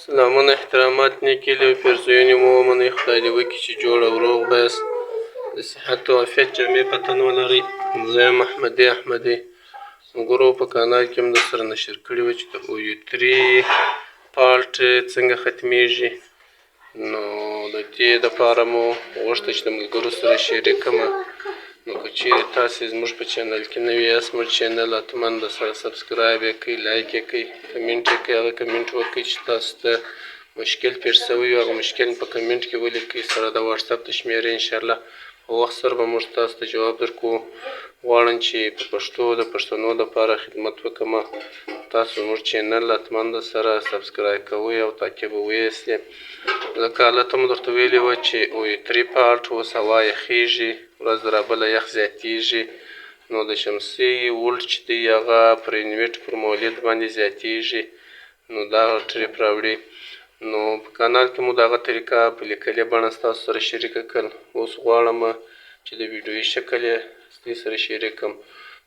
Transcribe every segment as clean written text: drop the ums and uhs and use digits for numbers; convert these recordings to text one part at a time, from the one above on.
سلامونه احترامات نیکې له پیرزوینې مو ومنئ. خدای دې وکړي چې جوړ او روغ بایاست، د صحت او عافیت جامې په تن ولرئ. زه یم احمدي احمدي. ګورو په کانال کې هم درسره نشر کړي وه چې د OU3 فالټ څنګه ختمیږي. نو د دې دپاره مو غوښته چې د ملګرو سره شریک کړمه. نو که چیرې تاسې زموږ په چینل کې نوي یاست، زموږ چینل حتما درسره سبسکرایب یې کړئ، لایک یې کړئ، کمنټ یې کړئ. هغه کمنټ وکړئ چې تاسو ته مشکل پېښ شوی وي، هغه مشکل په کمنټ کې ولیکئ سره د واټساپ د شمېرې. انشاءالله په وخت سره به موږ تاسو ته جواب درکړو. غواړم چې په پښتو د پښتنو دپاره خدمت وکړمه. تاسو زموږ چینل حتما درسره سبسکرایب کوئ او تعقیبوئ یې. لکه هلته مو درته ویلي وه چې OU3 فالټ اوس هوا یخېږي، ورځ رابله یخ زیاتېږي. نو د شمسي ولټ چې دی هغه پر انویټ پر مولد باندې زیاتېږي، نو دا ټریپ راوړي. نو په کانال کې مو د هغه طریقه په لیکلې بڼه ستاسو سره شریکه کړل. اوس غواړم چې د ویډیویي شکل یې ستاسو سره شریک کړم.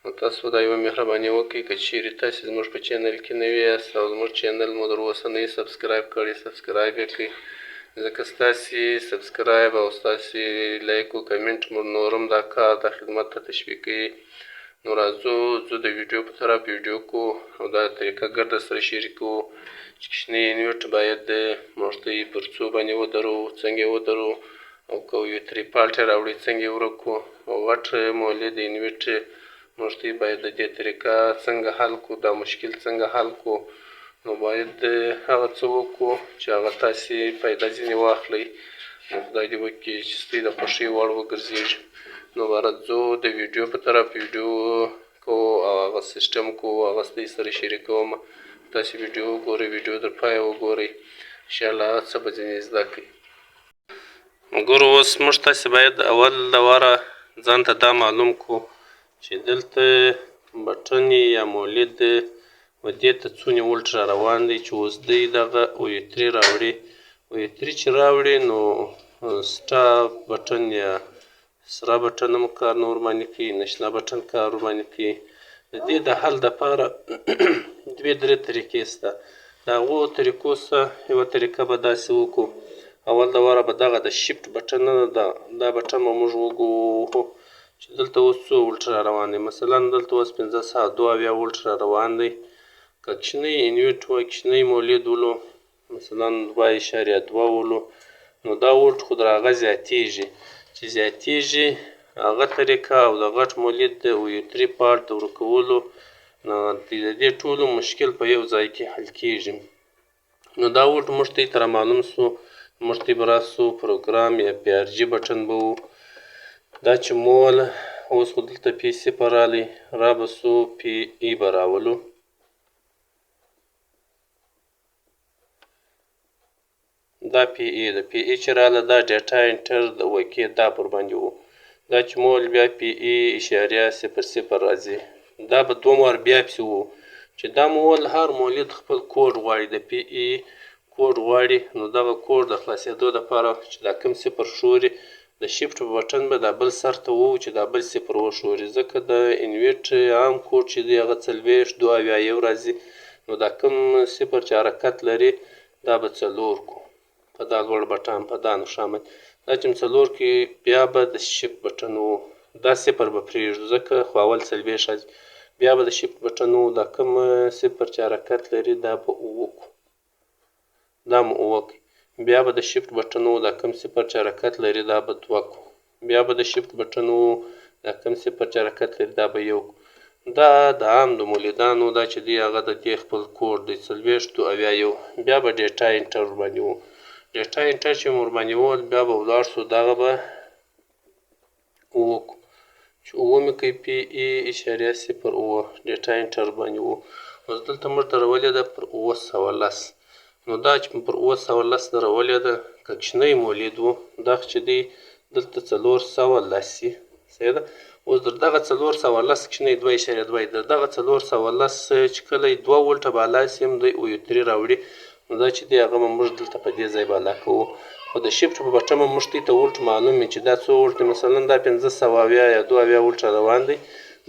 نو تاسو دا یوه مهرباني وکړئ، که چیرې تاسې زموږ په چینل کې نوي یاست او زموږ چینل مو در اوسه نه یې سبسکرایب کړی، سبسکرایب یې کړئ. ځکه ستاسې سبسکرایب او ستاسې لایک او کمنټ مو نور هم دا کار دا خدمت ته تشویقوي. نو راځو ځو د ویډیو په طرف ویډیو کوو او دا طریقه ګر درسره شریکوو چې کوچنی انویټ باید موږ ته یې پر څو باندې ودرو، څنګه یې ودرو، او که OU3 فالټ یې راوړي څنګه یې ورک کړو، او غټ مولد انویټ موږ ته باید د دې طریقه څنګه حل کړو، دا مشکل څنګه حل کړو. نو باید هغه څه وکړو چې هغه تاسې فایده ځینې واخلئ. نو خدای دې وکړي چې ستاسې د خوښۍ وړ وګرځېږي. نو باره ځو د ویډیو په طرف ویډیو کوو او هغه سیسټم کوو، هغه ستاسې سره شریکوم. تاسې ویډیو وګورئ، ویډیو تر پایه وګورئ، انشاءالله څه به ځینې زده کړئ. ګورو اوس موږ تاسې باید اول د واره ځان ته دا معلوم کړو چې دلته بټن یا مولد و دې ته څومره ولټ را روان دی چې اوس دی دغه OU3 راوړي. OU3 چې راوړي نو سټاپ بټن یا سره بټن هم کار نه ورباندې کوي، نشنه بټن کار ورباندې کوي. د دې د حل دپاره دوې درې طریقې شته. د هغو طریقو څخه یوه طریقه به داسې وکړو، اول د واره به دغه د شفټ بټن نه ده، دا بټن به موږ وګورو چې دلته اوس څو ولټ را روان دی. مثلا دلته اوس 572 ولټ را روان دی. که کوچنی انویټ وای، کوچنی مولد ولو، مثلا 2.2 ولو، نو دا ولټ خو در هغه زیاتېږي. چې زیاتېږي هغه طریقه او د غټ مولد د OU3 فالټ د ورکولو نو د دې ټولو مشکل په یو ځای کې حل کېږي. نو دا ولټ موږ ته را معلوم سو، موږ ته به راسو پروګرام یا PRG بټن به و. دا چې مول اوس خو دلته P0 رالی، را به سو PE به راولو. دا PE ده، PE چې راله دا ډیټا انټر د وکې دا پر باندې و. دا چې مول بیا PE.00 راځي، دا به دوه وار بیا پسې و چې دا مول هر مولد خپل کوډ غواړي، د PE کوډ غواړي. نو دغه کوډ د خلاصېدو دپاره چې دا کوم صفر ښوري د شفټ په بټن به دا بل سر ته وو چې دا بل صفر وښوري، ځکه د انویټ عام کوډ چې دی هغه 40.2 راځي. نو دا کوم صفر چې حرکت لري دا به 4 کو په دا لوړ بټن په دا نښه باندې. دا چې 4 کې بیا به د شفټ بټن و، دا صفر به پرېږدو ځکه خو اول 40 راځي. بیا به د شفټ بټن و، دا کوم صفر چې حرکت لري دا به 7 کو، دا مو 7 کړئ. بیا به د شفټ بټن و، دا کوم صفر چې حرکت لري دا به 2 کو. بیا به د شفټ بټن و، دا کوم صفر چې حرکت لري دا به 1 کو. دا د عام د مولیدانو دا چې دی هغه د دې خپل کوډ دی 40.2. بیا به ډیټا انټر ورباندې و. ډیټا انټر چې مو ورباندې وول بیا به ولاړ سو، دغه به 7 کو چې 7 مې کوي PE.00 ډیټا انټر باندې و. اوس دلته موږ درولې ده پر 910. نو دا چې پر 910 درولې ده که کوچنی مولد و، دغه چې دی دلته 410 صحیح ده. اوس در دغه 410 کوچنی 2.2 در دغه 410 چې کله 2 ولټه بالا سي هم دی OU3 راوړي. نو دا چې دی هغه به موږ دلته په دې ځای بالا کوو. خو د شفټ په بټن به موږ ته ولټ معلوم وي چې دا څو ولټ دی. مثلا دا 570 یا 2 ولټ روان دی،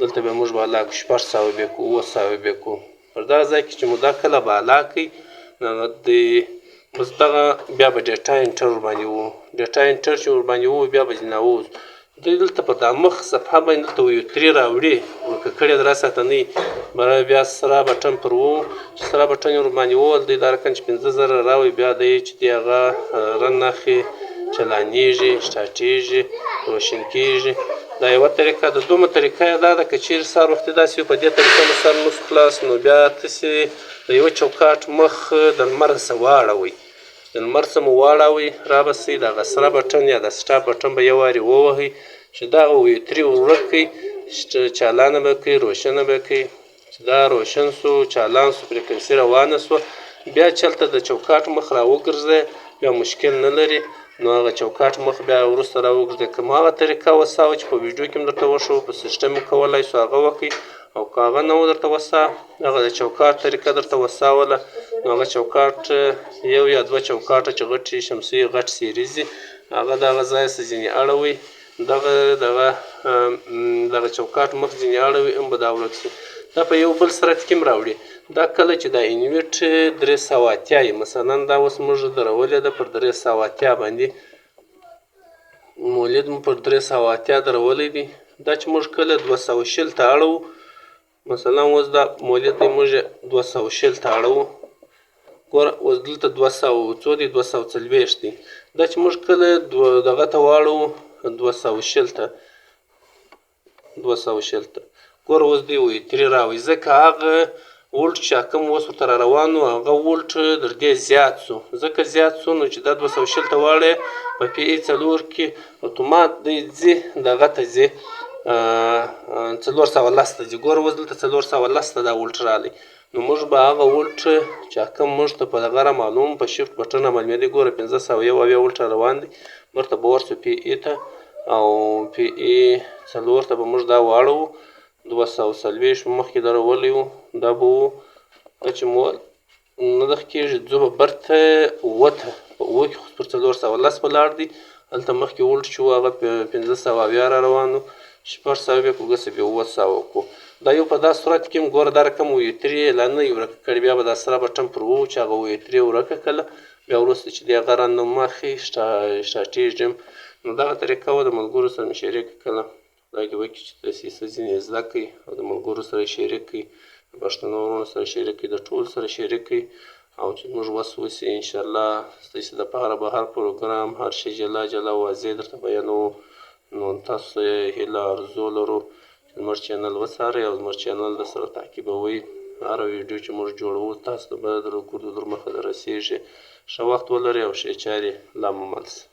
دلته به موږ بالا کړو 600 بیا کو 900 بیا کو. پر دغه ځای کې چې مو دا کله بالا کړئ نو د بس دغه بیا به ډیټا انټر ورباندې وو، ډیټا انټر چې ورباندې وو بیا به ځینې راووځو. دوی دلته په دا مخ صفحه باندې دلته U3 راوړي ورکه کړې درې ساعتنۍ بیا سره بټن پر وو چې سره بټن یې ورباندې ووهل دوی دا رقم چې 50,000 راوړي بیا دی چې دی هغه رن اخلي، چالانیږي، سټارټیږي، روشن کیږي. دا یوه طریقه ده. دویمه طریقه یې دا ده که چیرې سهار وختي داسې وي په دې طریقه مو سر نه شو خلاص نو بیا تاسې د یوه چوکاټ مخ د لمر څخه واړوئ، د لمر څخه مو واړوئ رابسئ دغه سره بټن یا د سټاپ بټن به یو وارې ووهئ چې دغه U3 ورک کړئ، چالانه به کړئ، روشنه به کړئ. چې دا روشن سو، چالان سو، فریکونسي روانه سوه، بیا چې هلته د چوکاټ مخ راوګرځئ بیا مشکل نه لري. نو هغه چوکاټ مخ بیا وروسته راوګرځئ. که مو هغه طریقه وسه چې په ویډیو کې مو درته وښوو په سیسټم کې کولی سو هغه وکړئ، او که هغه نه و درته وسه هغه د چوکاټ طریقه درته وساوله نو هغه چوکاټ یو یا دوه چوکاټه چې غټې شمسي غټ سیریزي هغه د هغه ځای څخه ځینې اړوئ، دغه چوکاټ مخ ځینې اړوئ هم به دا ورک شي. دا په یو بل سرعت کې هم راوړي. دا کله چې دا انویټ 380 مثلا دا اوس موږ درولې ده پر 380 باندې مولد مو پر 380 درولی دی. دا چې موږ کله 220 ته اړوو مثلا اوس دا مولد دی موږ 220 ته اړوو، ګوره اوس دلته 200 څو دی 240 دی. دا چې موږ کله دغه ته واړوو 220 ته ګوره اوس دی U3 راوړي ځکه هغه ولټ چې کوم اوس ورته را روان و هغه ولټ در دې زیات سو، ځکه زیات سو نو چې دا 220 ته واړی په PE 4 کې اتومات دی ځي دغه ته ځي 410 ته ځي. ګوره اوس دلته 410 ته دا ولټ رالی نو موږ به هغه ولټ چې کوم موږ ته په دغه را معلوم په شیفت بټن معلومېدی ګوره 501 ولټ را روان دی ورته به ورسو PE ته او PE 4 ته به موږ دا واړوو 240 مخکې درولی و دا به و چې مو نه دغه کېږي ځو به برته اووه ته په اووه کې خو پر 410 ولاړ دی هلته مخکې ولټ چې و هغه 500 را روان و 600 بیا کړو 700 وکړو. دا یو په دا صورت کې هم ګوره دا رقم U3 لا نه یې ورکه کړې بیا به دا سره بټن پر وو چې هغه U3 ورکه کړله بیا وروسته چې دی هغه رانه مخې سټارټیږي. نو دغه طریقه وه د ملګرو سره مې شریکه کړله. خدای دې وکړي چې داسې څه ځینې زده کړئ او د ملګرو سره شریک کړئ، د پښتنو وروڼو سره شریک کړئ، د ټولو سره شریک کړئ او چې موږ وس وسي انشاءالله ستاسې دپاره به هر پروګرام هر شی جلا جلا واضح درته بیانوو. نو تاسو هیله ارزو لرو چې زموږ چینل وڅارئ او زموږ چینل درسره تعقیبوئ. هره ویډیو چې موږ جوړوو تاسو ته به در مخه در رسیږي. ښه وخت ولرئ او ښې چارې لا مو مل شي.